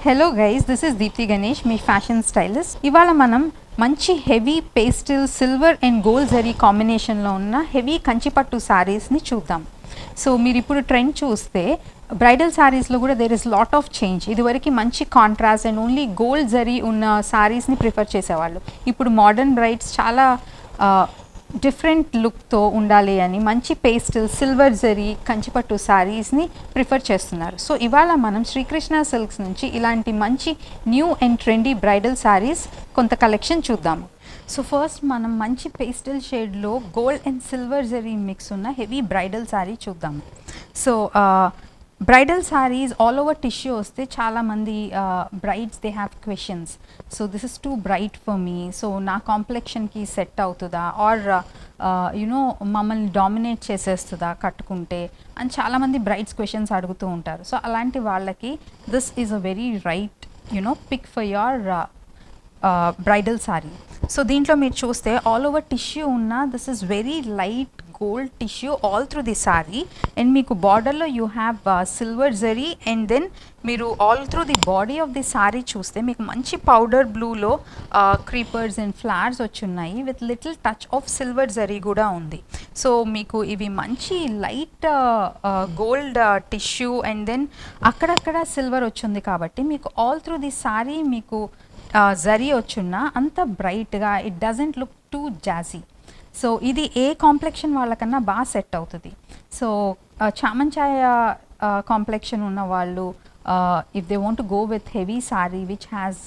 Hello guys, this is Deepthi Ganesh, మీ fashion stylist. ఇవాళ మనం మంచి heavy pastel silver and gold zari కాంబినేషన్లో ఉన్న హెవీ కంచిపట్టు శారీస్ని చూద్దాం. సో మీరు ఇప్పుడు ట్రెండ్ చూస్తే బ్రైడల్ శారీస్లో కూడా there is lot of change. ఇదివరకు మంచి contrast and only gold zari ఉన్న శారీస్ని ప్రిఫర్ చేసేవాళ్ళు. ఇప్పుడు మోడర్న్ బ్రైడ్స్ చాలా డిఫరెంట్ లుక్తో ఉండాలి అని మంచి పేస్టల్ సిల్వర్ జరీ కంచిపట్టు శారీస్ని ప్రిఫర్ చేస్తున్నారు. సో ఇవాళ మనం శ్రీకృష్ణ సిల్క్స్ నుంచి ఇలాంటి మంచి new and trendy bridal saris కొంత కలెక్షన్ చూద్దాము. సో ఫస్ట్ మనం మంచి పేస్టల్ షేడ్లో gold and silver zari mix ఉన్న హెవీ బ్రైడల్ శారీ చూద్దాము. So bridal saris all over tissue వస్తే చాలామంది brides they have questions. So this is two bright for me, so నా కాంప్లెక్షన్కి సెట్ అవుతుందా, ఆర్ యునో మమ్మల్ని డామినేట్ చేసేస్తుందా కట్టుకుంటే అని చాలామంది బ్రైడ్స్ క్వశ్చన్స్ అడుగుతూ ఉంటారు. సో అలాంటి వాళ్ళకి this is a very right pick for your bridal sari. So దీంట్లో మీరు చూస్తే ఆల్ ఓవర్ టిష్యూ ఉన్న this is very light gold tissue all through the sari, and మీకు బార్డర్లో you have silver zari, and then మీరు all through the body of the saree చూస్తే మీకు మంచి పౌడర్ బ్లూలో క్రీపర్స్ అండ్ ఫ్లవర్స్ వచ్చి ఉన్నాయి with little touch of silver zari కూడా ఉంది. సో మీకు ఇవి మంచి light gold tissue and then అక్కడక్కడ సిల్వర్ వచ్చింది కాబట్టి మీకు ఆల్ త్రూ ది శారీ మీకు జరీ వచ్చున్నా అంత బ్రైట్గా it doesn't look too jazzy. So ఇది ఏ కాంప్లెక్షన్ వాళ్ళకన్నా బాగా సెట్ అవుతుంది. సో చామంచాయ కాంప్లెక్షన్ ఉన్న వాళ్ళు if they want to go with heavy sari which has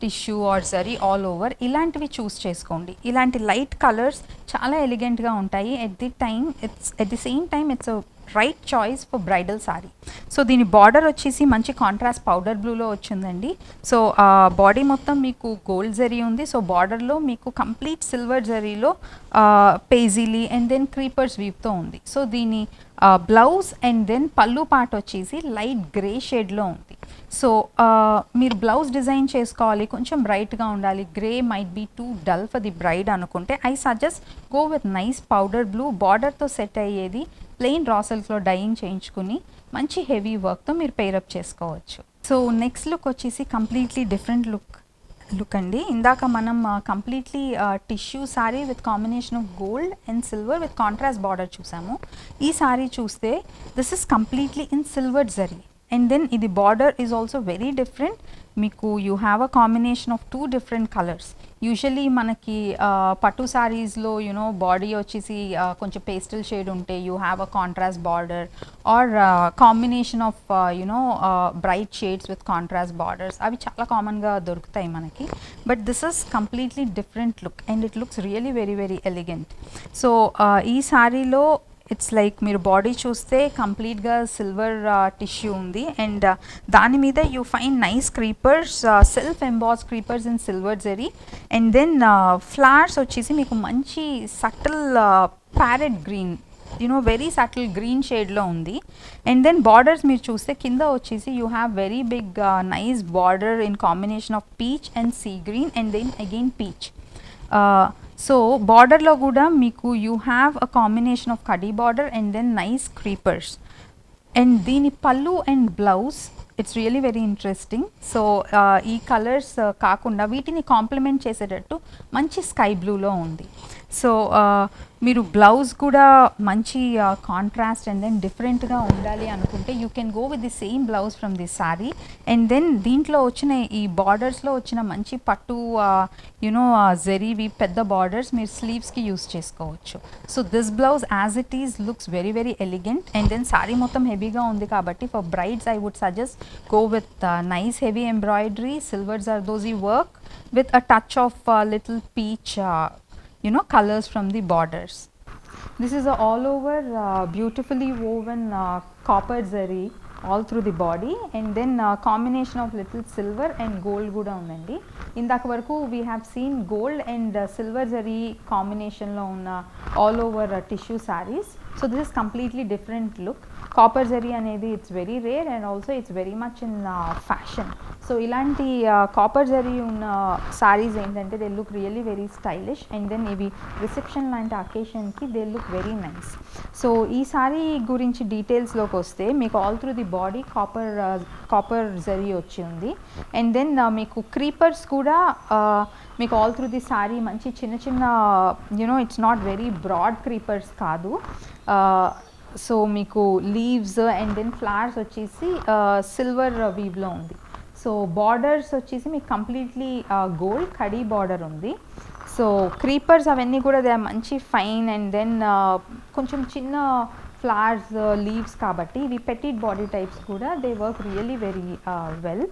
tissue or zari all over, ఇలాంటివి చూస్ చేసుకోండి. ఇలాంటి లైట్ కలర్స్ చాలా ఎలిగెంట్గా ఉంటాయి. At the same time it's right choice for bridal sari. So దీని బార్డర్ వచ్చేసి మంచి కాంట్రాస్ట్ పౌడర్ బ్లూలో వచ్చిందండి. సో బాడీ మొత్తం మీకు గోల్డ్ జరీ ఉంది. సో బార్డర్లో మీకు కంప్లీట్ సిల్వర్ జరీలో పేజీలీ అండ్ దెన్ క్రీపర్స్ వీవ్తో ఉంది. సో దీని blouse and then pallu part వచ్చేసి లైట్ గ్రే షేడ్లో ఉంది. సో మీరు బ్లౌజ్ డిజైన్ చేసుకోవాలి, కొంచెం బ్రైట్గా ఉండాలి, grey might be too dull for the bride అనుకుంటే I suggest go with nice powder blue బార్డర్తో సెట్ అయ్యేది. ప్లెయిన్ రా సిల్క్లో డైయింగ్ చేయించుకుని మంచి హెవీ వర్క్తో మీరు పేరప్ చేసుకోవచ్చు. సో నెక్స్ట్ లుక్ వచ్చేసి కంప్లీట్లీ డిఫరెంట్ లుక్ అండి. ఇందాక మనం completely tissue saree with combination of gold and silver with contrast border చూసాము. ఈ శారీ చూస్తే this is completely in silver zari, and then ఇది border is also very different. మీకు you have a combination of two different colours. Usually మనకి పట్టు శారీస్లో body వచ్చేసి కొంచెం పేస్టల్ షేడ్ ఉంటే you have a contrast border or combination of bright shades with contrast borders, అవి చాలా కామన్గా దొరుకుతాయి మనకి. But this is completely different look and it looks really very very elegant. So ఈ శారీలో ఇట్స్ లైక్ మీరు body చూస్తే కంప్లీట్గా సిల్వర్ టిష్యూ ఉంది, అండ్ దాని మీద you find nice creepers, self emboss creepers in silver zari, and then flowers వచ్చేసి మీకు మంచి subtle parrot green very subtle green షేడ్లో ఉంది. అండ్ దెన్ బార్డర్స్ మీరు చూస్తే కింద వచ్చేసి you have very big nice border in combination of peach and sea green and then again peach. So బార్డర్లో కూడా మీకు you have a combination of కడీ border and then nice creepers. And దీని పళ్ళు and blouse it's really very interesting. So ఈ colours కాకుండా వీటిని complement చేసేటట్టు మంచి స్కై బ్లూలో ఉంది. సో మీరు బ్లౌజ్ కూడా మంచి కాంట్రాస్ట్ అండ్ దెన్ డిఫరెంట్గా ఉండాలి అనుకుంటే you can go with the same blouse from the sari, and then దీంట్లో వచ్చిన ఈ బార్డర్స్లో వచ్చిన మంచి పట్టు జరీవి పెద్ద బార్డర్స్ మీరు స్లీవ్స్కి యూస్ చేసుకోవచ్చు. So this blouse as it is looks very very elegant, and then sari మొత్తం హెవీగా ఉంది కాబట్టి for brides I would suggest go with nice heavy embroidery, silver zardozi work with a touch of little peach colors from the borders. This is a all over beautifully woven copper zari all through the body, and then combination of little silver and gold kuda undandi. Indaka varaku we have seen gold and silver zari combination lo unna all over tissue sarees. So this is completely different look. Copper zari అనేది it's very rare and also it's very much in fashion. So ఇలాంటి copper zari ఉన్న సారీస్ ఏంటంటే they look really very stylish and then ఇవి reception లాంటి అకేషన్కి they look very nice. So ఈ సారీ గురించి డీటెయిల్స్లోకి వస్తే మీకు all through the body copper zari వచ్చి ఉంది అండ్ దెన్ మీకు క్రీపర్స్ కూడా మీకు ఆల్ త్రూ ది సారీ మంచి చిన్న చిన్న it's not very broad creepers కాదు. సో మీకు లీవ్స్ అండ్ దెన్ ఫ్లవర్స్ వచ్చేసి సిల్వర్ వీవ్లో ఉంది. సో బార్డర్స్ వచ్చేసి మీకు కంప్లీట్లీ గోల్డ్ కడీ బార్డర్ ఉంది. సో క్రీపర్స్ అవన్నీ కూడా దే మంచి ఫైన్ అండ్ దెన్ కొంచెం చిన్న ఫ్లవర్స్ లీవ్స్ కాబట్టి ఇవి పెటిట్ బాడీ టైప్స్ కూడా they work really very well.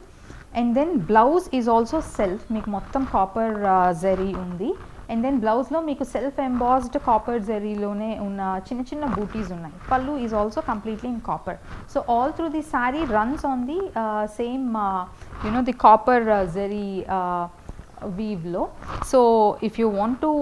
And then blouse is also self, మీకు మొత్తం కాపర్ జరీ ఉంది అండ్ దెన్ బ్లౌజ్లో మీకు సెల్ఫ్ ఎంబాస్డ్ కాపర్ జరీలోనే ఉన్న చిన్న చిన్న బూటీస్ ఉన్నాయి. Pallu is also completely in copper. So all through the saree runs on the same the copper zari వీవ్లో. So if you want to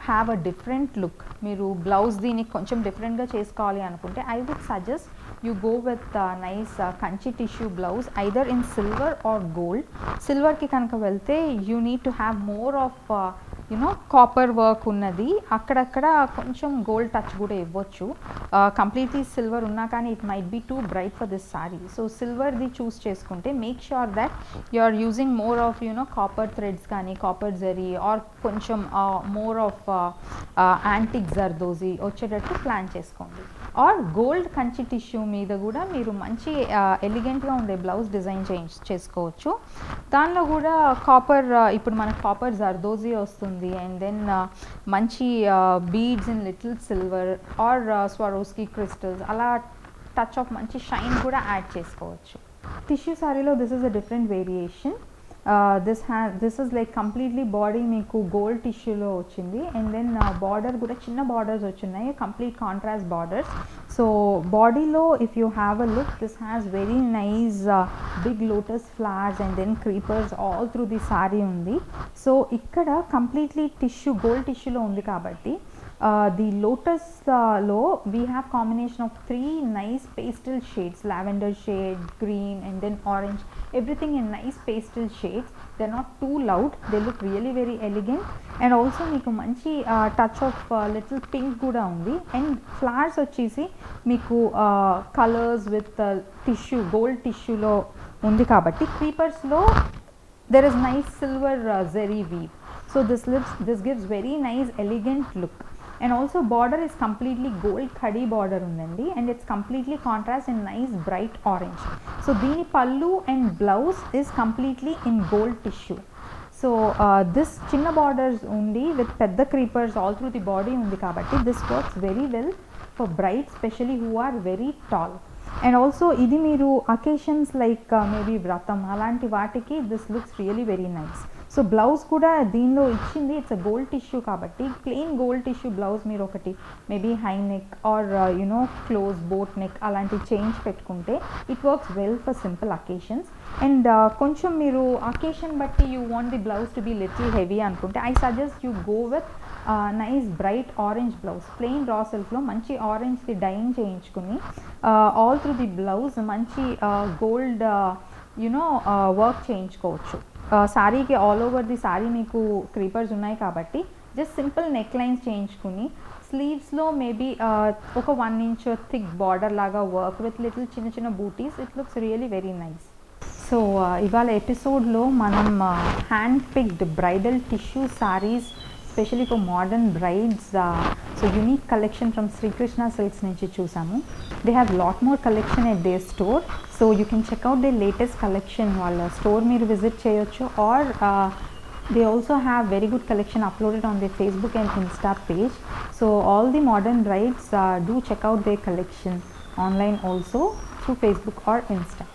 have a different look, మీరు బ్లౌజ్ దీనికి కొంచెం డిఫరెంట్గా చేసుకోవాలి అనుకుంటే I would suggest you go with nice Kanchi tissue blouse either in silver or gold. సిల్వర్కి కనుక వెళ్తే you need to have more of copper work ఉన్నది, అక్కడక్కడ కొంచెం గోల్డ్ టచ్ కూడా ఇవ్వచ్చు. కంప్లీట్లీ సిల్వర్ ఉన్నా కానీ it might be too bright for this saree. So సిల్వర్ది చూస్ చేసుకుంటే make sure that you are using more of copper threads కానీ కాపర్ జరీ ఆర్ కొంచెం మోర్ ఆఫ్ యాంటిక్ జర్దోజీ వచ్చేటట్టు ప్లాన్ చేసుకోండి. ఆర్ గోల్డ్ కంచి టిష్యూ మీద కూడా మీరు మంచి ఎలిగెంట్గా ఉండే బ్లౌజ్ డిజైన్ చేసుకోవచ్చు. దానిలో కూడా కాపర్ ఇప్పుడు మనకు కాపర్ జర్దోజీ వస్తుంది అండ్ దెన్ మంచి beads in little silver or Swarovski crystals అలా టచ్ ఆఫ్ మంచి షైన్ కూడా యాడ్ చేసుకోవచ్చు. టిష్యూ సారీలో this is a different variation. this is like completely body మీకు గోల్డ్ టిష్యూలో వచ్చింది అండ్ దెన్ బార్డర్ కూడా చిన్న బార్డర్స్ వచ్చున్నాయి, కంప్లీట్ కాంట్రాస్ట్ బార్డర్స్. సో బాడీలో if you have a look this has very nice big lotus flowers and then creepers all through the saree ఉంది. సో ఇక్కడ కంప్లీట్లీ టిష్యూ గోల్డ్ టిష్యూలో ఉంది కాబట్టి the lotus lo we have combination of three nice pastel shades, lavender shade, green and then orange, everything in nice pastel shades. They're not too loud, they look really very elegant and also meeku manchi touch of little pink kuda undi and flowers vachesi meeku colors with tissue gold tissue lo undi kabatti creepers lo there is nice silver zari weave. So this gives very nice elegant look. And also border is completely gold khadi border undandi and it's completely contrast in nice bright orange. So deeni pallu and blouse is completely in gold tissue. So this chinna borders undi with pedda creepers all through the body undi kabatti this works very well for brides especially who are very tall. And also idi meeru occasions like maybe vratam alanti vaatiki this looks really very nice. So blouse కూడా దీనిలో ఇచ్చింది it's a gold tissue కాబట్టి plain gold tissue blouse మీరు ఒకటి maybe high neck or close boat neck అలాంటి change పెట్టుకుంటే it works well for simple occasions. And కొంచెం మీరు అకేషన్ బట్టి you want the blouse to be little heavy అనుకుంటే I suggest you go with nice bright orange blouse. Plain raw సిల్క్లో మంచి ఆరెంజ్ది డైయింగ్ చేయించుకుని ఆల్ త్రూ ది బ్లౌజ్ మంచి గోల్డ్ వర్క్ చేయించుకోవచ్చు. సారీకి ఆల్ ఓవర్ ది సారీ మీకు క్రీపర్స్ ఉన్నాయి కాబట్టి జస్ట్ సింపుల్ నెక్ లైన్స్ చేయించుకుని స్లీవ్స్లో మేబీ ఒక 1 inch థిక్ బార్డర్ లాగా వర్క్ విత్ లిటిల్ చిన్న చిన్న booties it looks really very nice. So ఇవాళ ఎపిసోడ్లో మనం hand picked bridal tissue sarees especially for modern brides so unique collection from Sri Krishna Silks nunchi chusamu. They have lot more collection at their store, so you can check out their latest collection wala store meer visit cheyochu or they also have very good collection uploaded on their Facebook and Insta page. So all the modern brides do check out their collection online also through Facebook or Insta.